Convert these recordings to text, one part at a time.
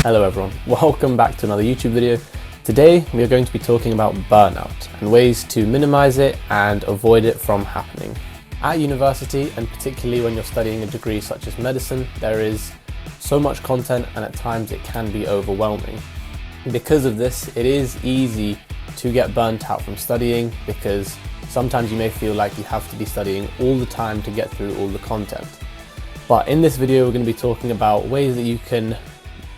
Hello everyone, welcome back to another YouTube video. Today we are going to be talking about burnout and ways to minimize it and avoid it from happening. At university, and particularly when you're studying a degree such as medicine, there is so much content and at times it can be overwhelming. Because of this, it is easy to get burnt out from studying because sometimes you may feel like you have to be studying all the time to get through all the content. But in this video, we're going to be talking about ways that you can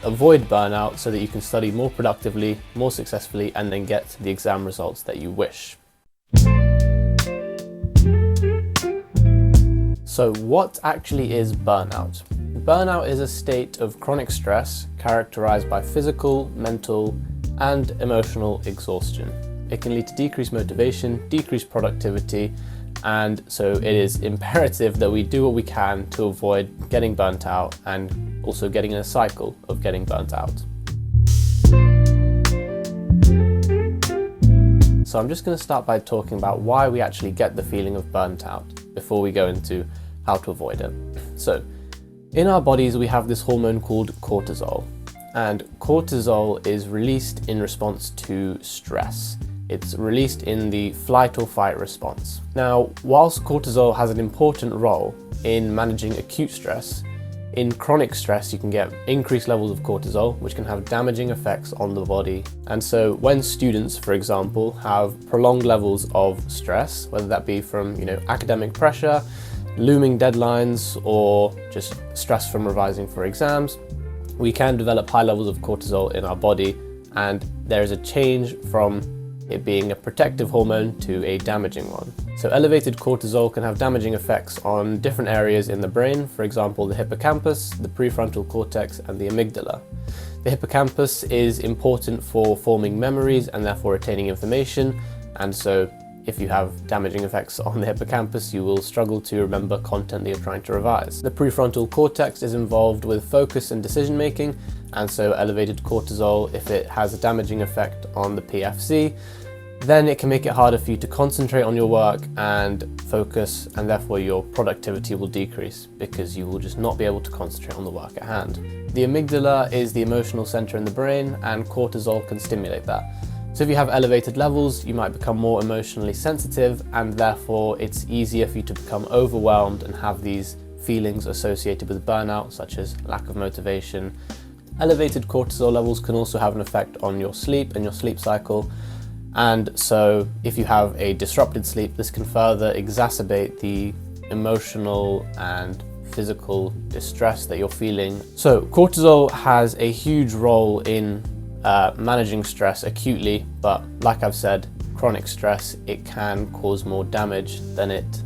avoid burnout so that you can study more productively, more successfully, and then get the exam results that you wish. So what actually is burnout? Burnout is a state of chronic stress characterized by physical, mental, and emotional exhaustion. It can lead to decreased motivation, decreased productivity, and so it is imperative that we do what we can to avoid getting burnt out and also getting in a cycle of getting burnt out. So I'm just going to start by talking about why we actually get the feeling of burnt out before we go into how to avoid it. So in our bodies we have this hormone called cortisol, and cortisol is released in response to stress. It's released in the flight or fight response. Now, whilst cortisol has an important role in managing acute stress, in chronic stress you can get increased levels of cortisol, which can have damaging effects on the body. And so when students, for example, have prolonged levels of stress, whether that be from academic pressure, looming deadlines, or just stress from revising for exams, we can develop high levels of cortisol in our body, and there is a change from it being a protective hormone to a damaging one. So elevated cortisol can have damaging effects on different areas in the brain, for example the hippocampus, the prefrontal cortex, and the amygdala. The hippocampus is important for forming memories and therefore retaining information, and so if you have damaging effects on the hippocampus, you will struggle to remember content that you're trying to revise. The prefrontal cortex is involved with focus and decision making, and so elevated cortisol, if it has a damaging effect on the PFC, then it can make it harder for you to concentrate on your work and focus, and therefore your productivity will decrease because you will just not be able to concentrate on the work at hand. The amygdala is the emotional center in the brain, and cortisol can stimulate that. So if you have elevated levels, you might become more emotionally sensitive, and therefore it's easier for you to become overwhelmed and have these feelings associated with burnout, such as lack of motivation. Elevated cortisol levels can also have an effect on your sleep and your sleep cycle. And so if you have a disrupted sleep, this can further exacerbate the emotional and physical distress that you're feeling. So cortisol has a huge role in managing stress acutely, but like I've said, chronic stress, it can cause more damage than it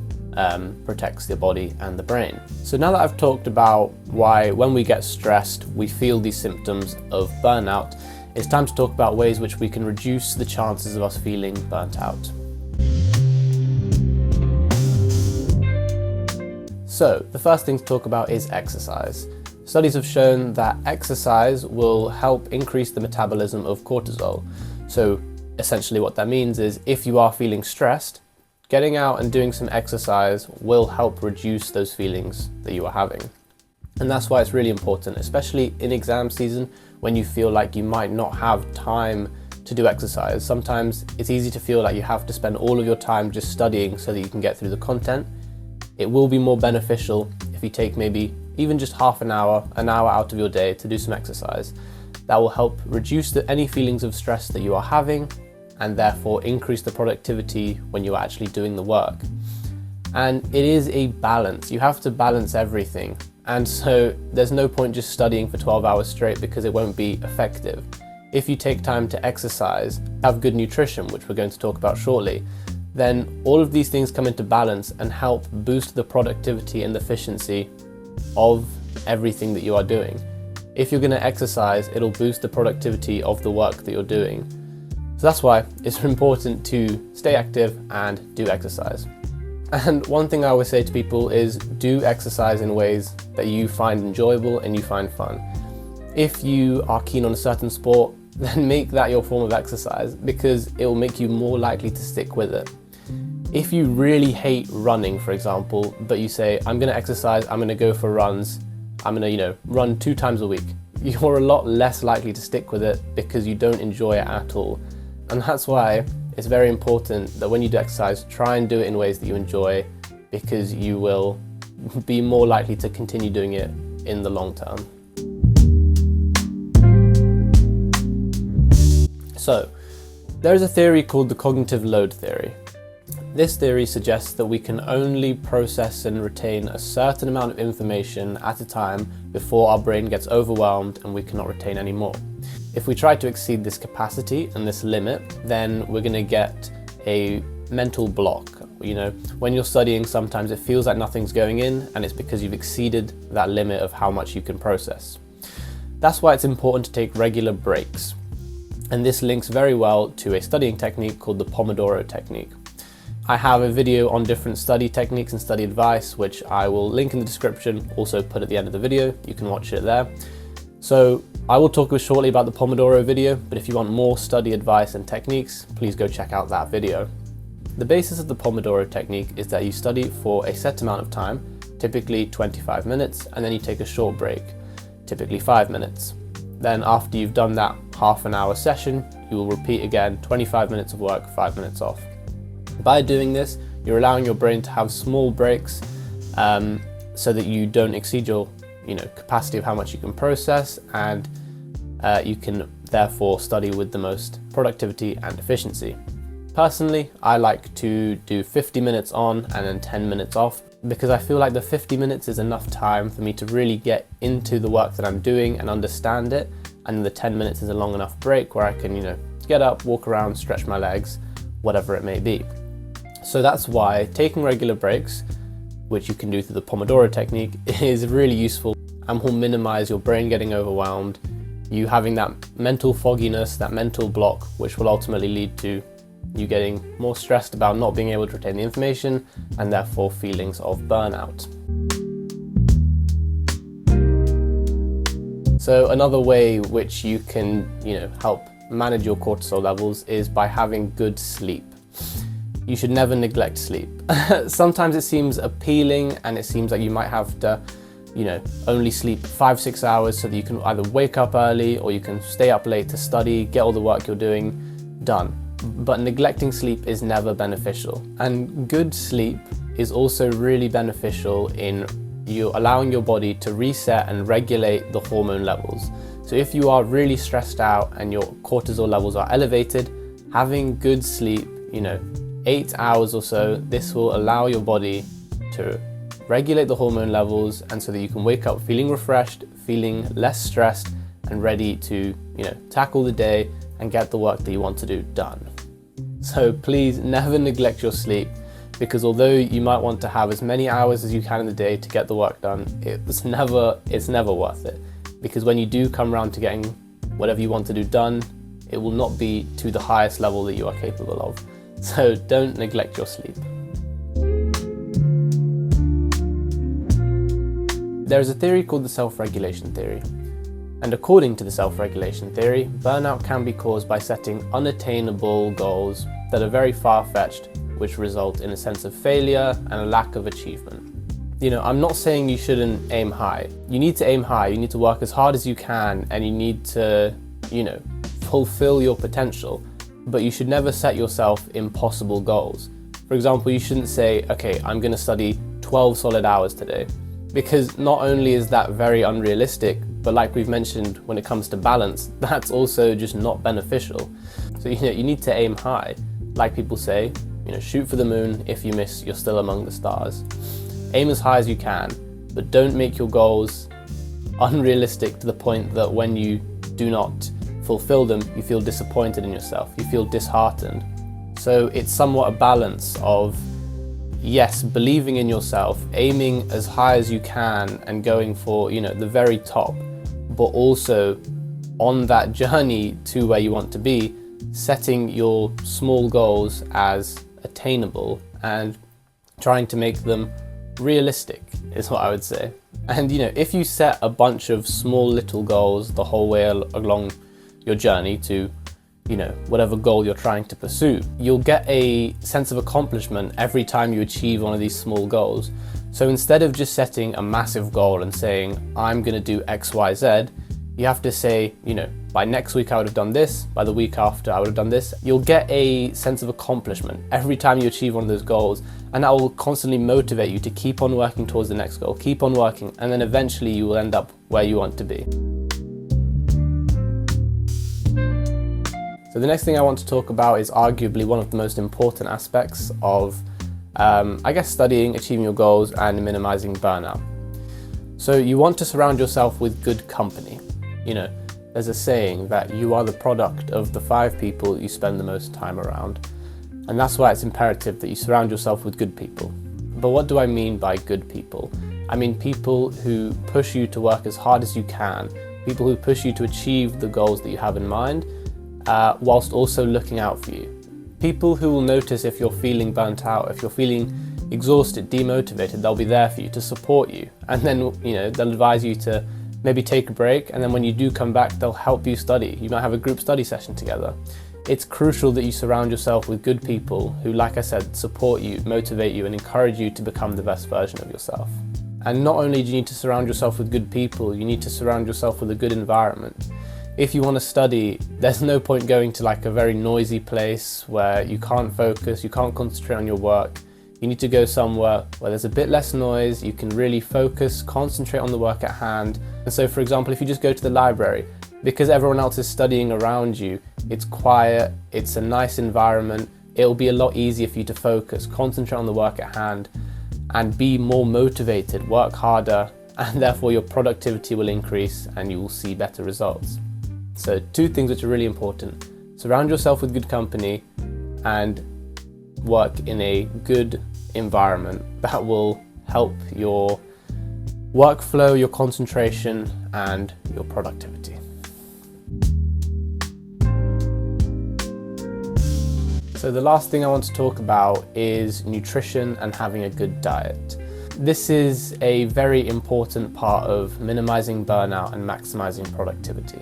protects the body and the brain. So now that I've talked about why when we get stressed we feel these symptoms of burnout, it's time to talk about ways which we can reduce the chances of us feeling burnt out. So the first thing to talk about is exercise. Studies have shown that exercise will help increase the metabolism of cortisol. So essentially what that means is if you are feeling stressed, getting out and doing some exercise will help reduce those feelings that you are having. And that's why it's really important, especially in exam season, when you feel like you might not have time to do exercise. Sometimes it's easy to feel like you have to spend all of your time just studying so that you can get through the content. It will be more beneficial if you take maybe even just half an hour out of your day to do some exercise. That will help reduce any feelings of stress that you are having, and therefore increase the productivity when you're actually doing the work. And it is a balance. You have to balance everything. And so there's no point just studying for 12 hours straight because it won't be effective. If you take time to exercise, have good nutrition, which we're going to talk about shortly, then all of these things come into balance and help boost the productivity and the efficiency of everything that you are doing. If you're going to exercise, it'll boost the productivity of the work that you're doing. So that's why it's important to stay active and do exercise. And one thing I always say to people is do exercise in ways that you find enjoyable and you find fun. If you are keen on a certain sport, then make that your form of exercise because it will make you more likely to stick with it. If you really hate running, for example, but you say, I'm going to exercise, I'm going to go for runs, I'm going to, run 2 times a week, you're a lot less likely to stick with it because you don't enjoy it at all. And that's why it's very important that when you do exercise, try and do it in ways that you enjoy, because you will be more likely to continue doing it in the long term. So, there is a theory called the cognitive load theory. This theory suggests that we can only process and retain a certain amount of information at a time before our brain gets overwhelmed and we cannot retain any more. If we try to exceed this capacity and this limit, then we're going to get a mental block. You know, when you're studying, sometimes it feels like nothing's going in, and it's because you've exceeded that limit of how much you can process. That's why it's important to take regular breaks. And this links very well to a studying technique called the Pomodoro technique. I have a video on different study techniques and study advice, which I will link in the description, also put at the end of the video. You can watch it there. So I will talk shortly about the Pomodoro video, but if you want more study advice and techniques, please go check out that video. The basis of the Pomodoro technique is that you study for a set amount of time, typically 25 minutes, and then you take a short break, typically 5 minutes. Then after you've done that half an hour session, you will repeat again, 25 minutes of work, 5 minutes off. By doing this, you're allowing your brain to have small breaks so that you don't exceed your capacity of how much you can process, and you can therefore study with the most productivity and efficiency. Personally, I like to do 50 minutes on and then 10 minutes off, because I feel like the 50 minutes is enough time for me to really get into the work that I'm doing and understand it, and the 10 minutes is a long enough break where I can, get up, walk around, stretch my legs, whatever it may be. So that's why taking regular breaks, which you can do through the Pomodoro technique, is really useful and will minimize your brain getting overwhelmed, you having that mental fogginess, that mental block, which will ultimately lead to you getting more stressed about not being able to retain the information, and therefore feelings of burnout. So another way which you can, help manage your cortisol levels is by having good sleep. You should never neglect sleep. Sometimes it seems appealing, and it seems like you might have to, only sleep 5-6 hours so that you can either wake up early or you can stay up late to study, get all the work you're doing done. But neglecting sleep is never beneficial. And good sleep is also really beneficial in you allowing your body to reset and regulate the hormone levels. So if you are really stressed out and your cortisol levels are elevated, having good sleep, 8 hours or so, this will allow your body to regulate the hormone levels, and so that you can wake up feeling refreshed, feeling less stressed, and ready to, tackle the day and get the work that you want to do done. So please never neglect your sleep, because although you might want to have as many hours as you can in the day to get the work done, it's never worth it. Because when you do come around to getting whatever you want to do done, it will not be to the highest level that you are capable of. So don't neglect your sleep. There is a theory called the self-regulation theory. And according to the self-regulation theory, burnout can be caused by setting unattainable goals that are very far-fetched, which result in a sense of failure and a lack of achievement. I'm not saying you shouldn't aim high. You need to aim high, you need to work as hard as you can, and you need to, fulfill your potential. But you should never set yourself impossible goals. For example, you shouldn't say, okay, I'm going to study 12 solid hours today, because not only is that very unrealistic, but like we've mentioned, when it comes to balance, that's also just not beneficial. So you need to aim high. Like people say, shoot for the moon. If you miss, you're still among the stars. Aim as high as you can, but don't make your goals unrealistic to the point that when you do not fulfill them, you feel disappointed in yourself, you feel disheartened. So it's somewhat a balance of, yes, believing in yourself, aiming as high as you can and going for, the very top, but also on that journey to where you want to be, setting your small goals as attainable and trying to make them realistic is what I would say. And if you set a bunch of small little goals the whole way along your journey to whatever goal you're trying to pursue, you'll get a sense of accomplishment every time you achieve one of these small goals. So instead of just setting a massive goal and saying, I'm going to do X, Y, Z, You have to say, you know, by next week I would have done this, by the week after I would have done this. You'll get a sense of accomplishment every time you achieve one of those goals, and that will constantly motivate you to keep on working towards the next goal, keep on working, and then eventually you will end up where you want to be. So the next thing I want to talk about is arguably one of the most important aspects of, I guess, studying, achieving your goals, and minimizing burnout. So you want to surround yourself with good company. You know, there's a saying that you are the product of the 5 people you spend the most time around. And that's why it's imperative that you surround yourself with good people. But what do I mean by good people? I mean people who push you to work as hard as you can, people who push you to achieve the goals that you have in mind, whilst also looking out for you. People who will notice if you're feeling burnt out, if you're feeling exhausted, demotivated, they'll be there for you to support you. And then, you know, they'll advise you to maybe take a break, and then when you do come back, they'll help you study. You might have a group study session together. It's crucial that you surround yourself with good people who, like I said, support you, motivate you, and encourage you to become the best version of yourself. And not only do you need to surround yourself with good people, you need to surround yourself with a good environment. If you want to study, there's no point going to like a very noisy place where you can't focus, you can't concentrate on your work. You need to go somewhere where there's a bit less noise, you can really focus, concentrate on the work at hand. And so, for example, if you just go to the library, because everyone else is studying around you, it's quiet, it's a nice environment, it'll be a lot easier for you to focus, concentrate on the work at hand, and be more motivated, work harder, and therefore your productivity will increase and you will see better results. So 2 things which are really important: surround yourself with good company and work in a good environment that will help your workflow, your concentration, and your productivity. So the last thing I want to talk about is nutrition and having a good diet. This is a very important part of minimizing burnout and maximizing productivity.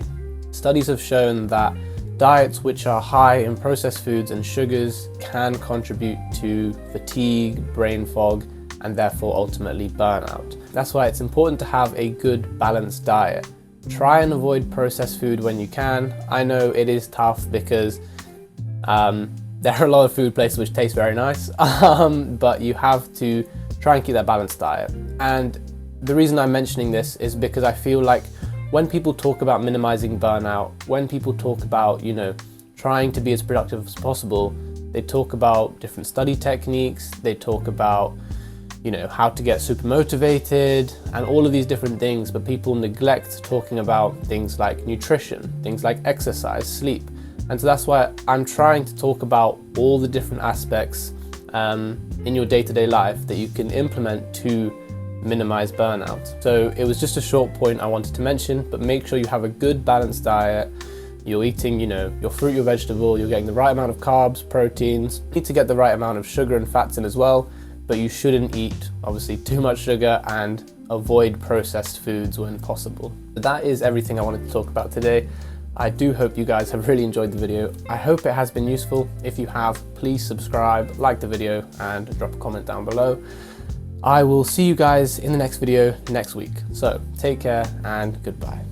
Studies have shown that diets which are high in processed foods and sugars can contribute to fatigue, brain fog, and therefore ultimately burnout. That's why it's important to have a good balanced diet. Try and avoid processed food when you can. I know it is tough because there are a lot of food places which taste very nice, but you have to try and keep that balanced diet. And the reason I'm mentioning this is because I feel like when people talk about minimizing burnout, when people talk about, you know, trying to be as productive as possible, they talk about different study techniques, they talk about, you know, how to get super motivated and all of these different things, but people neglect talking about things like nutrition, things like exercise, sleep. And so that's why I'm trying to talk about all the different aspects in your day-to-day life that you can implement to minimize burnout. So it was just a short point I wanted to mention, but make sure you have a good balanced diet. You're eating, you know, your fruit, your vegetable, you're getting the right amount of carbs, proteins. You need to get the right amount of sugar and fats in as well, but you shouldn't eat, obviously, too much sugar and avoid processed foods when possible. But that is everything I wanted to talk about today. I do hope you guys have really enjoyed the video. I hope it has been useful. If you have, please subscribe, like the video, and drop a comment down below. I will see you guys in the next video next week. So take care and goodbye.